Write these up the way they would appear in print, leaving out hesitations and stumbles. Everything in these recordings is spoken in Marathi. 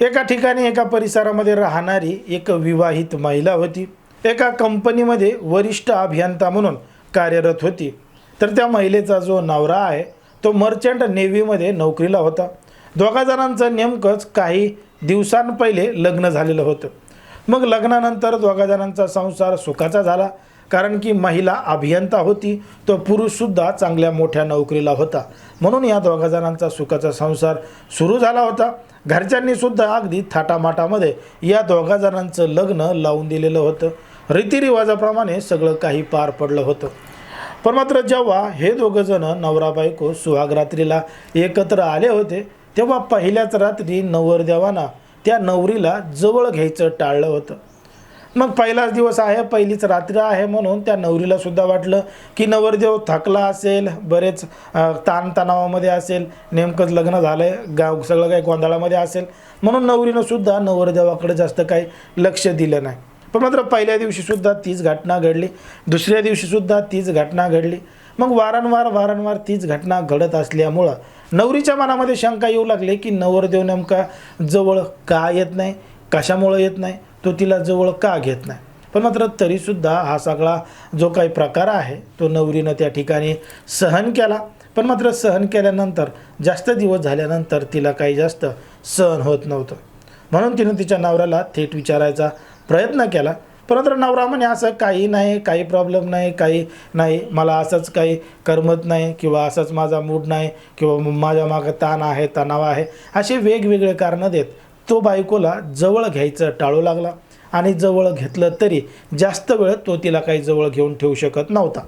एका ठिकाणी एका परिसरामध्ये राहणारी एक विवाहित महिला होती. एका कंपनीमध्ये वरिष्ठ अभियंता म्हणून कार्यरत होती. तर त्या महिलेचा जो नवरा आहे तो मर्चंट नेव्हीमध्ये नोकरीला होता. दोघा जणांचं नेमकंच काही दिवसांपहिले लग्न झालेलं होतं. मग लग्नानंतर दोघा जणांचा संसार सुखाचा झाला, कारण की महिला अभियंता होती, तो पुरुषसुद्धा चांगल्या मोठ्या नोकरीला होता. म्हणून या दोघा जणांचा सुखाचा संसार सुरू झाला होता. घरच्यांनी सुद्धा अगदी थाटामाटामध्ये या दोघा जणांचं लग्न लावून दिलेलं होतं. रीतिरिवाजाप्रमाणे सगळं काही पार पडलं होतं. पण मात्र जेव्हा हे दोघं जण नवरा बायको सुहागरात्रीला एकत्र आले होते, तेव्हा पहिल्याच रात्री नवरदेवानं त्या नवरीला जवळ घ्यायचं टाळलं होतं. मग पहिलाच दिवस आहे, पहिलीच रात्र आहे, म्हणून त्या नवरीला सुद्धा वाटलं की नवरदेव थकला असेल, बरेच ताणतणावामध्ये असेल, नेमकंच लग्न झालं आहे, गाव सगळं काही गोंधळामध्ये असेल, म्हणून नवरीनं सुद्धा नवरदेवाकडे जास्त काही लक्ष दिलं नाही. पण मात्र पहिल्या दिवशीसुद्धा तीच घटना घडली, दुसऱ्या दिवशीसुद्धा तीच घटना घडली. मग वारंवार तीच घटना घडत असल्यामुळं नवरीच्या मनामध्ये शंका येऊ लागली की नवरदेव नेमका जवळ का येत नाही, कशामुळं येत नाही, तो तिला जवळ का घेत नाही. पण मात्र तरीसुद्धा हा सगळा जो काही प्रकार आहे तो नवरीनं त्या ठिकाणी सहन केला. पण मात्र सहन केल्यानंतर जास्त दिवस झाल्यानंतर तिला काही जास्त सहन होत नव्हतं. म्हणून तिनं तिच्या नवऱ्याला थेट विचारायचा प्रयत्न केला. परंतु नवरा म्हणे असं काही नाही, काही प्रॉब्लेम नाही, काही नाही, मला असंच काही करमत नाही, किंवा असंच माझा मूड नाही, किंवा माझ्या मागं ताण आहे, तणाव आहे, असे वेगवेगळे कारणं देत तो बायकोला जवळ घ्यायचं टाळू लागला. आणि जवळ घेतलं तरी जास्त वेळ तो तिला काही जवळ घेऊन ठेवू शकत नव्हता.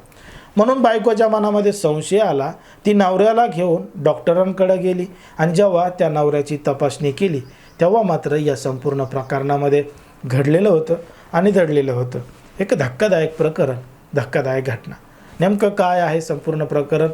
म्हणून बायकोच्या मनामध्ये संशय आला. ती नवऱ्याला घेऊन डॉक्टरांकडे गेली आणि जेव्हा त्या नवऱ्याची तपासणी केली तेव्हा मात्र या संपूर्ण प्रकरणामध्ये घडलेलं होतं आणि दडलेलं होतं एक धक्कादायक प्रकरण, धक्कादायक घटना. नेमकं काय आहे संपूर्ण प्रकरण,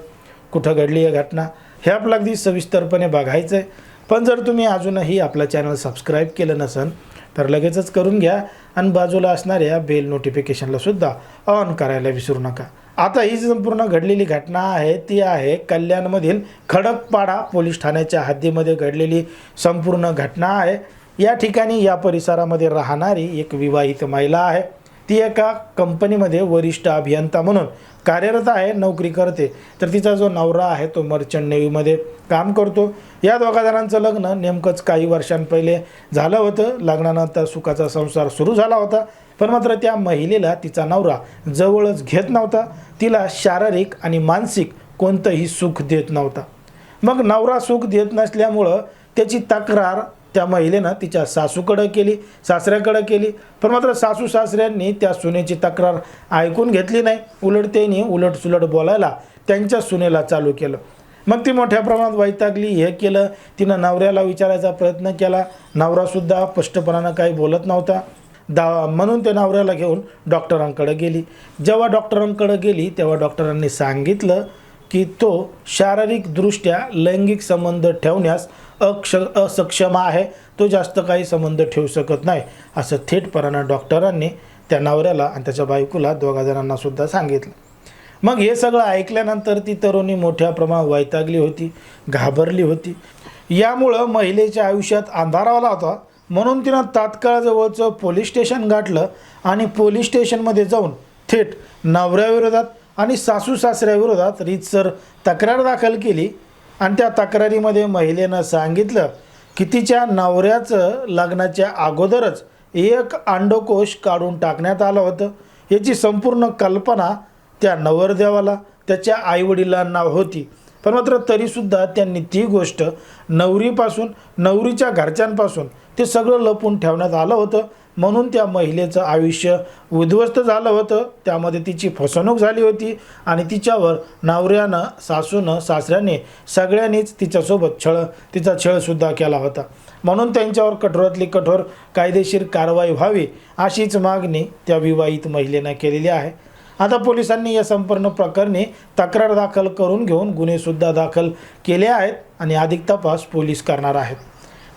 कुठं घडली आहे घटना, हे आपलं अगदी सविस्तरपणे बघायचं आहे. पण जर तुम्ही अजूनही आपला चॅनल सबस्क्राईब केलं नसेल तर लगेचच करून घ्या आणि बाजूला असणाऱ्या बेल नोटिफिकेशनलासुद्धा ऑन करायला विसरू नका. आता ही संपूर्ण घडलेली घटना आहे ती आहे कल्याणमधील खडकपाडा पोलीस ठाण्याच्या हद्दीमध्ये घडलेली संपूर्ण घटना आहे. या ठिकाणी या परिसरामध्ये राहणारी एक विवाहित महिला आहे. ती एका कंपनीमध्ये वरिष्ठ अभियंता म्हणून कार्यरत आहे, नोकरी करते. तर तिचा जो नवरा आहे तो मर्चंट नेव्हीमध्ये काम करतो. या दोघा जणांचं लग्न नेमकंच काही वर्षांपहिले झालं होतं. लग्नानंतर सुखाचा संसार सुरू झाला होता. पण मात्र त्या महिलेला तिचा नवरा जवळच घेत नव्हता. तिला शारीरिक आणि मानसिक कोणतंही सुख देत नव्हता. मग नवरा सुख देत नसल्यामुळं त्याची तक्रार त्या महिलेनं तिच्या सासूकडं केली, सासऱ्याकडं केली. पण मात्र सासू सासऱ्यांनी त्या सुनेची तक्रार ऐकून घेतली नाही. उलट त्यांनी उलटसुलट बोलायला त्यांच्या सुनेला चालू केलं. मग ती मोठ्या प्रमाणात वैतागली. हे केलं, तिनं नवऱ्याला विचारायचा प्रयत्न केला. नवरासुद्धा स्पष्टपणानं काही बोलत नव्हता. म्हणून ते नवऱ्याला घेऊन डॉक्टरांकडे गेली. जेव्हा डॉक्टरांकडे गेली तेव्हा डॉक्टरांनी सांगितलं की तो शारीरिकदृष्ट्या लैंगिक संबंध ठेवण्यास असक्षम आहे, तो जास्त काही संबंध ठेवू शकत नाही, असं थेटपणानं डॉक्टरांनी त्या नवऱ्याला आणि त्याच्या बायकोला दोघा जणांना सुद्धा सांगितलं. मग हे सगळं ऐकल्यानंतर ती तरुणी मोठ्या प्रमाणात वैतागली होती, घाबरली होती. यामुळं महिलेच्या आयुष्यात अंधार आला होता. म्हणून तिनं तात्काळ जवळचं पोलीस स्टेशन गाठलं आणि पोलीस स्टेशनमध्ये जाऊन थेट नवऱ्याविरोधात आणि सासू सासऱ्याविरोधात रीतसर तक्रार दाखल केली. आणि त्या तक्रारीमध्ये महिलेनं सांगितलं की तिच्या नवऱ्याचं लग्नाच्या अगोदरच एक अंडकोश काढून टाकण्यात आलं होतं. याची संपूर्ण कल्पना त्या नवरदेवाला त्याच्या आईवडिलांना होती. पण मात्र तरीसुद्धा त्यांनी ती गोष्ट नवरीपासून, नवरीच्या घरच्यांपासून ते सगळं लपून ठेवण्यात आलं होतं. म्हणून त्या महिलेचं आयुष्य उद्ध्वस्त झालं होतं. त्यामध्ये तिची फसवणूक झाली होती आणि तिच्यावर नवऱ्यानं, सासूनं, सासऱ्याने सगळ्यांनीच तिच्यासोबत तिचा छळसुद्धा केला होता. म्हणून त्यांच्यावर कठोरातली कठोर कायदेशीर कारवाई व्हावी अशीच मागणी त्या विवाहित महिलेनं केलेली आहे. आता पोलिसांनी या संपूर्ण प्रकरणी तक्रार दाखल करून घेऊन गुन्हेसुद्धा दाखल केले आहेत आणि अधिक तपास पोलीस करणार आहेत.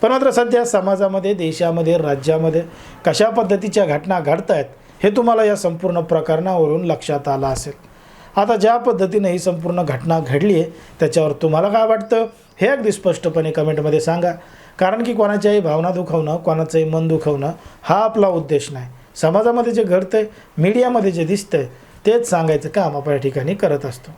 पण मात्र सध्या समाजामध्ये, देशामध्ये, राज्यामध्ये कशा पद्धतीच्या घटना घडत आहेत हे तुम्हाला या संपूर्ण प्रकरणावरून लक्षात आलं असेल. आता ज्या पद्धतीने ही संपूर्ण घटना घडली आहे त्याच्यावर तुम्हाला काय वाटतं हे अगदी स्पष्टपणे कमेंटमध्ये सांगा. कारण की कोणाच्याही भावना दुखवणं, कोणाचंही मन दुखवणं हा आपला उद्देश नाही. समाजामध्ये जे घडतंय, मीडियामध्ये जे दिसतंय तेच सांगायचं काम आपण या ठिकाणी करत असतो.